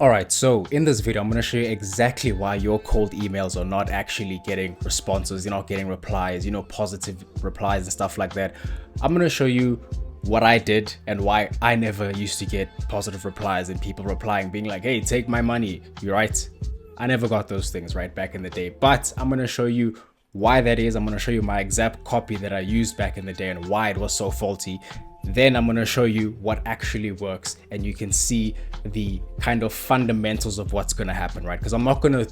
Alright, so in this video, I'm going to show you exactly why your cold emails are not actually getting responses, you're not getting replies, positive replies and stuff like that. I'm going to show you what I did and why I never used to get positive replies and people replying, being like, hey, take my money. You're right. I never got those things right back in the day, but I'm going to show you why that is. I'm going to show you my exact copy that I used back in the day and why it was so faulty. Then I'm going to show you what actually works and you can see the kind of fundamentals of what's going to happen, right? Because I'm not going to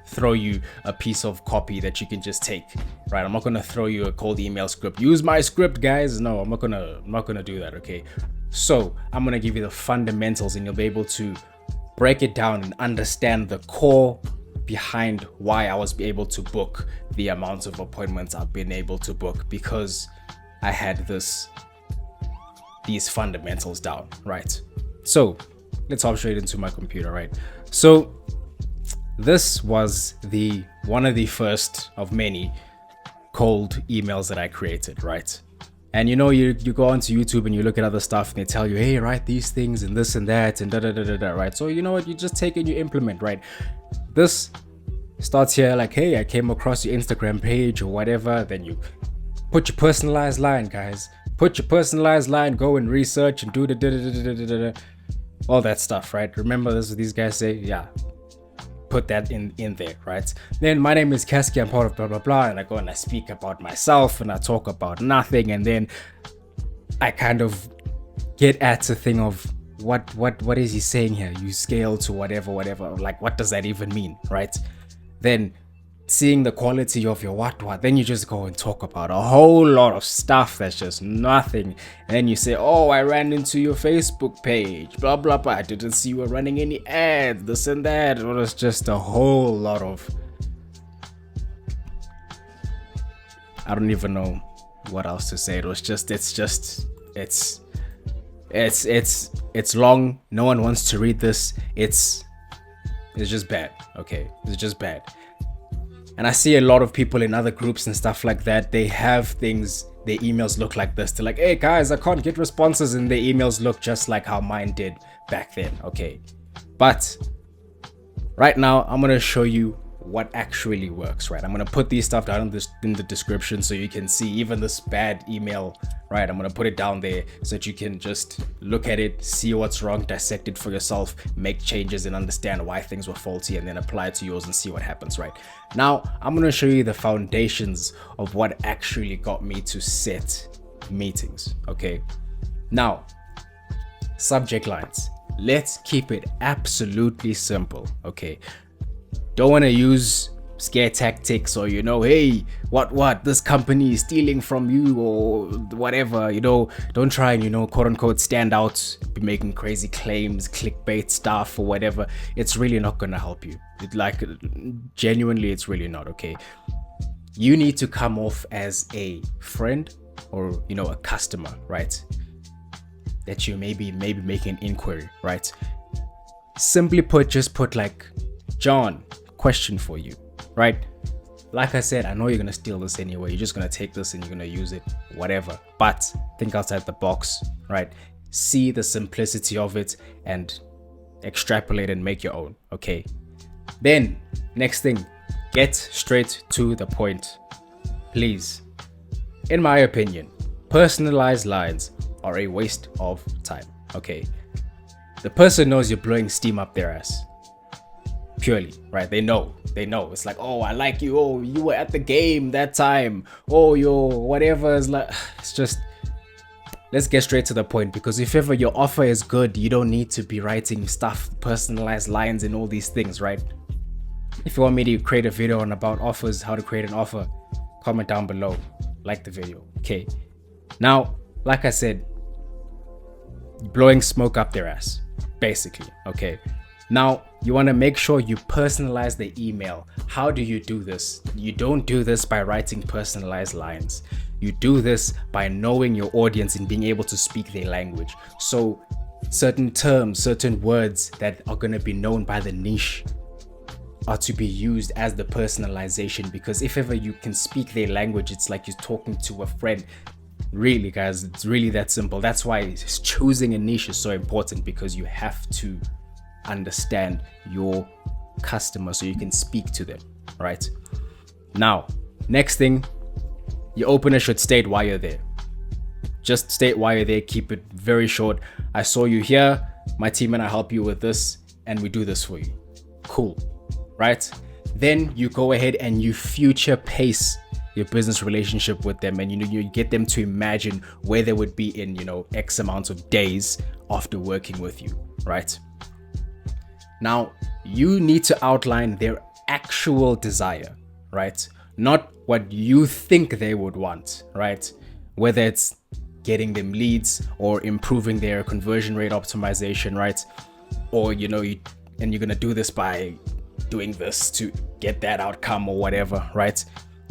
throw you a piece of copy that you can just take, right? I'm not going to throw you a cold email script. Use my script, guys. No, I'm not going to do that, okay? So I'm going to give you the fundamentals and you'll be able to break it down and understand the core behind why I was able to book the amount of appointments I've been able to book, because I had these fundamentals down, right? So let's hop straight into my computer, right? So this was one of the first of many cold emails that I created, right? And you go onto YouTube and you look at other stuff and they tell you, hey, write these things and this and that and da da da da da, right? So you know what, you just take and you implement, right? This starts here like, hey, I came across your Instagram page or whatever. Then you put your personalized line, guys. Put your personalized line, go and research and do the all that stuff, right? Remember, this is what these guys say. Yeah, put that in there, right? Then my name is Kasky, I'm part of blah blah blah, and I go and I speak about myself and I talk about nothing, and then I kind of get at the thing of what is he saying here? You scale to whatever, like what does that even mean, right? Then seeing the quality of your what, then you just go and talk about a whole lot of stuff that's just nothing. And then you say, oh, I ran into your Facebook page, blah blah blah, I didn't see you were running any ads, this and that. It was just a whole lot of, I don't even know what else to say. It's long. No one wants to read this. It's just bad. Okay, it's just bad. And I see a lot of people in other groups and stuff like that, they have things, their emails look like this. They're like, hey guys, I can't get responses, and their emails look just like how mine did back then, okay? But right now, I'm gonna show you what actually works, right? I'm gonna put these stuff down in the description so you can see even this bad email, right? I'm gonna put it down there so that you can just look at it, see what's wrong, dissect it for yourself, make changes and understand why things were faulty, and then apply it to yours and see what happens, right? Now, I'm gonna show you the foundations of what actually got me to set meetings, okay? Now, subject lines. Let's keep it absolutely simple, okay? Don't want to use scare tactics or, hey, what, this company is stealing from you or whatever, don't try and, quote unquote, stand out, be making crazy claims, clickbait stuff or whatever. It's really not going to help you. Genuinely, it's really not, okay? You need to come off as a friend or, a customer, right? That you maybe making an inquiry, right? Simply put, just put like, John, question for you, right? Like I said, I know you're gonna steal this anyway. You're just gonna take this and you're gonna use it, whatever. But think outside the box, right? See the simplicity of it and extrapolate and make your own, okay? Then, next thing, get straight to the point, please. In my opinion, personalized lines are a waste of time, okay? The person knows you're blowing steam up their ass. Purely, right? They know. It's like, oh, I like you. Oh, you were at the game that time. Oh, whatever. It's like, it's just, let's get straight to the point, because if ever your offer is good, you don't need to be writing stuff, personalized lines and all these things, right? If you want me to create a video on about offers, how to create an offer, comment down below, like the video, okay? Now, like I said, blowing smoke up their ass, basically, okay? Now, you want to make sure you personalize the email. How do you do this? You don't do this by writing personalized lines. You do this by knowing your audience and being able to speak their language. So certain terms, certain words that are going to be known by the niche are to be used as the personalization, because if ever you can speak their language, it's like you're talking to a friend. Really, guys, it's really that simple. That's why choosing a niche is so important, because you have to understand your customer so you can speak to them, right? Now, next thing, your opener should state why you're there. Just state why you're there. Keep it very short. I saw you here. My team and I help you with this, and we do this for you. Cool, right? Then you go ahead and you future pace your business relationship with them, and you get them to imagine where they would be in X amount of days after working with you, right? Now you need to outline their actual desire, right? Not what you think they would want, right? Whether it's getting them leads or improving their conversion rate optimization, right? Or you're gonna do this by doing this to get that outcome or whatever, right?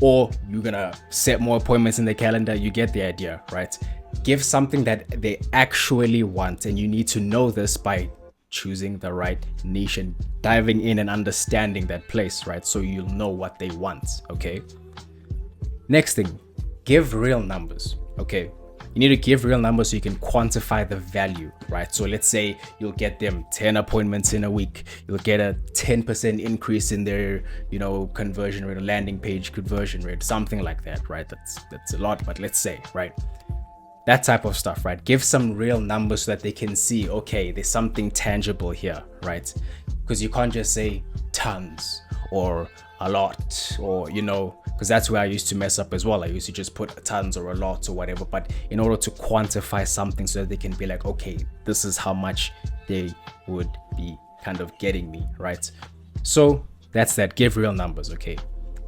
Or you're gonna set more appointments in the calendar. You get the idea, right? Give something that they actually want, and you need to know this by choosing the right niche and diving in and understanding that place, right? So you'll know what they want, okay? Next thing, give real numbers, okay? You need to give real numbers so you can quantify the value, right? So let's say you'll get them 10 appointments in a week. You'll get a 10% increase in their, conversion rate or landing page conversion rate, something like that, right? That's a lot, but let's say, right? That type of stuff, right? Give some real numbers so that they can see, okay, there's something tangible here, right? Because you can't just say tons or a lot, or because that's where I used to mess up as well. I used to just put tons or a lot or whatever, but in order to quantify something so that they can be like, okay, this is how much they would be kind of getting me, right? So that's that. Give real numbers, okay?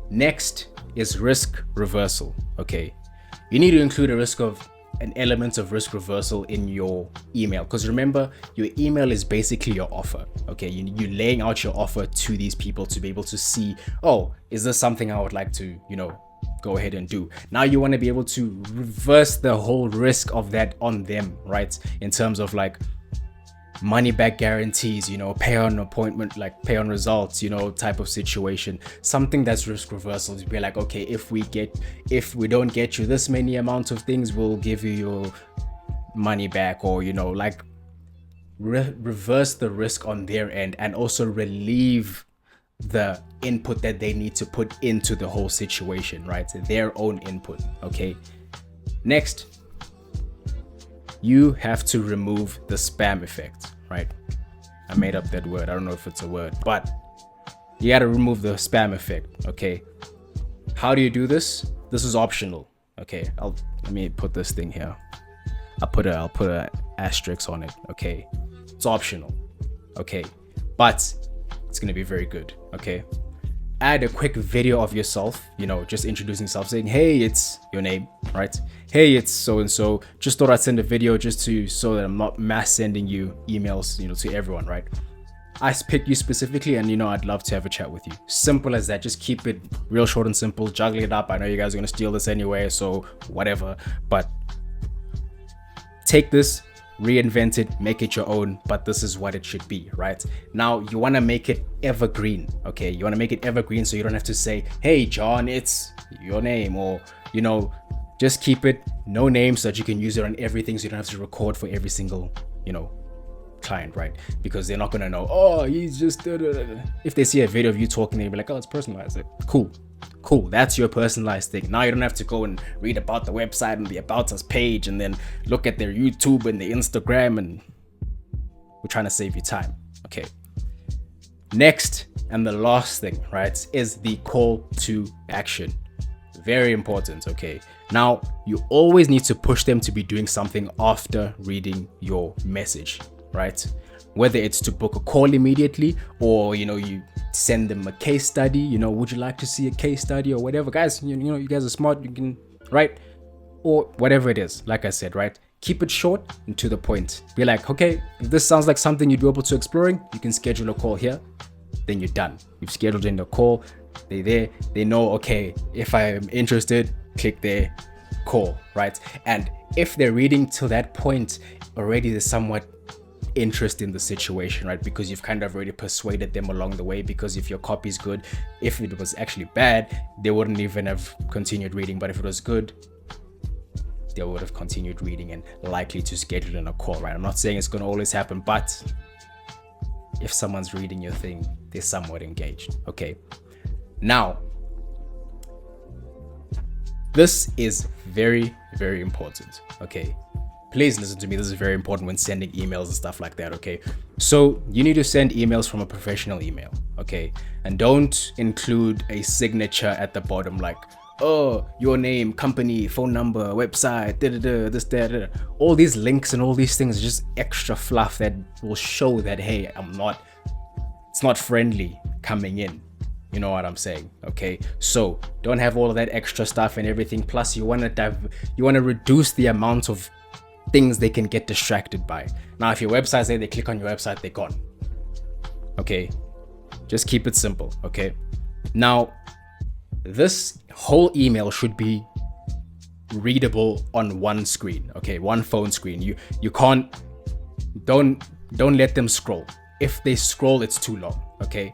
Next is risk reversal, okay? You need to include an element of risk reversal in your email, because remember, your email is basically your offer, okay? You're laying out your offer to these people to be able to see, oh, is this something I would like to go ahead and do? Now you want to be able to reverse the whole risk of that on them, right? In terms of like money back guarantees, pay on appointment, like pay on results, type of situation. Something that's risk reversal to be like, okay, if we don't get you this many amount of things, we'll give you your money back, or like reverse the risk on their end, and also relieve the input that they need to put into the whole situation, right? Their own input, okay? Next, you have to remove the spam effect, right? I made up that word. I don't know if it's a word, but you got to remove the spam effect, okay? How do you do this? This is optional, okay? Let me put this thing here. I'll put a asterisk on it, okay? It's optional, okay? But it's going to be very good, okay? Add a quick video of yourself, just introducing yourself, saying, hey, it's your name, right? Hey, it's so-and-so. Just thought I'd send a video so that I'm not mass sending you emails, to everyone, right? I picked you specifically, and I'd love to have a chat with you. Simple as that. Just keep it real short and simple. Juggle it up. I know you guys are going to steal this anyway, so whatever. But take this, reinvent it, make it your own, but this is what it should be, right? Now you want to make it evergreen, okay? You want to make it evergreen so you don't have to say, hey John, it's your name, or just keep it no name so that you can use it on everything, so you don't have to record for every single client, right? Because they're not gonna know, oh, he's just if they see a video of you talking, they'll be like, oh, it's personalized. Like, cool, that's your personalized thing. Now you don't have to go and read about the website and the About Us page and then look at their YouTube and the Instagram, and we're trying to save you time, okay? Next, and the last thing, right, is the call to action. Very important, okay? Now, you always need to push them to be doing something after reading your message, right? Whether it's to book a call immediately, or you send them a case study, would you like to see a case study or whatever? Guys, you guys are smart, you can, right? Or whatever it is, like I said, right? Keep it short and to the point. Be like, okay, if this sounds like something you'd be able to exploring, you can schedule a call here, then you're done. You've scheduled in the call, they're there, they know, okay, if I'm interested, click there, call, right? And if they're reading to that point, already there's somewhat interest in the situation, right? Because you've kind of already persuaded them along the way. Because if your copy is good, if it was actually bad, they wouldn't even have continued reading. But if it was good, they would have continued reading and likely to schedule in a call, right? I'm not saying it's going to always happen, but if someone's reading your thing, they're somewhat engaged. Okay. Now, this is very, very important. Okay. Please listen to me. This is very important when sending emails and stuff like that. Okay. So you need to send emails from a professional email. Okay. And don't include a signature at the bottom like, oh, your name, company, phone number, website, this, that. All these links and all these things are just extra fluff that will show that, hey, it's not friendly coming in. You know what I'm saying? Okay. So don't have all of that extra stuff and everything. Plus you want to reduce the amount of things they can get distracted by. Now, if your website's there, they click on your website, they're gone. Okay. Just keep it simple. Okay. Now, this whole email should be readable on one screen. Okay. One phone screen. You can't, don't let them scroll. If they scroll, it's too long. Okay.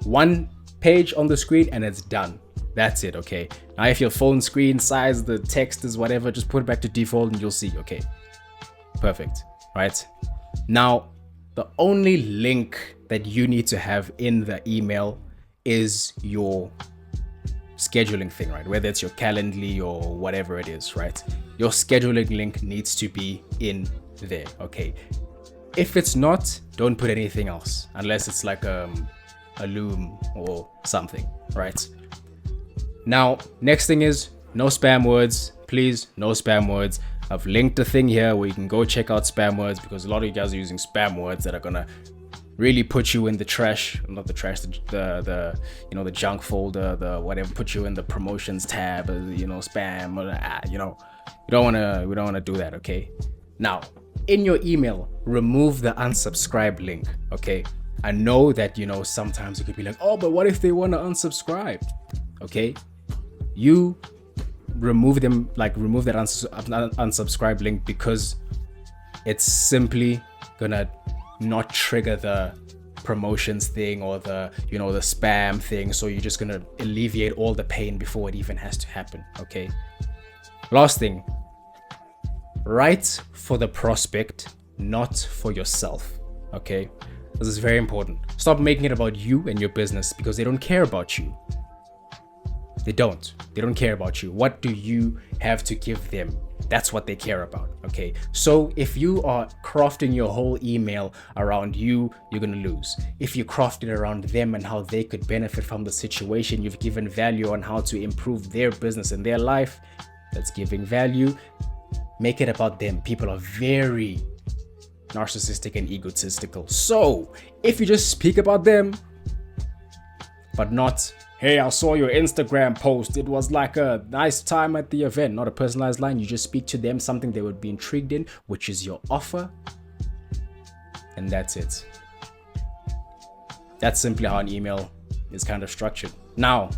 One page on the screen and it's done. That's it. Okay. Now, if your phone screen size, the text is whatever, just put it back to default and you'll see. Okay. Perfect. Right. Now, the only link that you need to have in the email is your scheduling thing, right? Whether it's your Calendly or whatever it is, right? Your scheduling link needs to be in there. Okay. If it's not, don't put anything else unless it's like a Loom or something, right? Now, next thing is no spam words. Please, no spam words. I've linked a thing here where you can go check out spam words, because a lot of you guys are using spam words that are gonna really put you in the trash, not the trash, the the junk folder, the whatever, put you in the promotions tab, spam, we don't want to do that. Okay. Now, in your email, remove the unsubscribe link. Okay. I know that, sometimes you could be like, oh, but what if they want to unsubscribe? Okay. You remove that unsubscribe link, because it's simply gonna not trigger the promotions thing or the spam thing. So you're just gonna alleviate all the pain before it even has to happen. Okay. Last thing, write for the prospect, not for yourself. Okay. This is very important. Stop making it about you and your business, because they don't care about you. They don't care about you. What do you have to give them? That's what they care about. Okay. So if you are crafting your whole email around you, you're going to lose. If you craft it around them and how they could benefit from the situation, you've given value on how to improve their business and their life. That's giving value. Make it about them. People are very narcissistic and egotistical. So if you just speak about them, but not, hey, I saw your Instagram post, it was like a nice time at the event, not a personalized line. You just speak to them, something they would be intrigued in, which is your offer. And that's it. That's simply how an email is kind of structured. Now,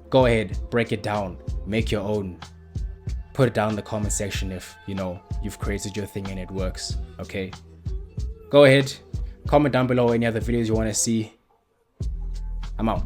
go ahead, break it down, make your own. Put it down in the comment section if, you've created your thing and it works. Okay. Go ahead, comment down below any other videos you want to see. I'm out.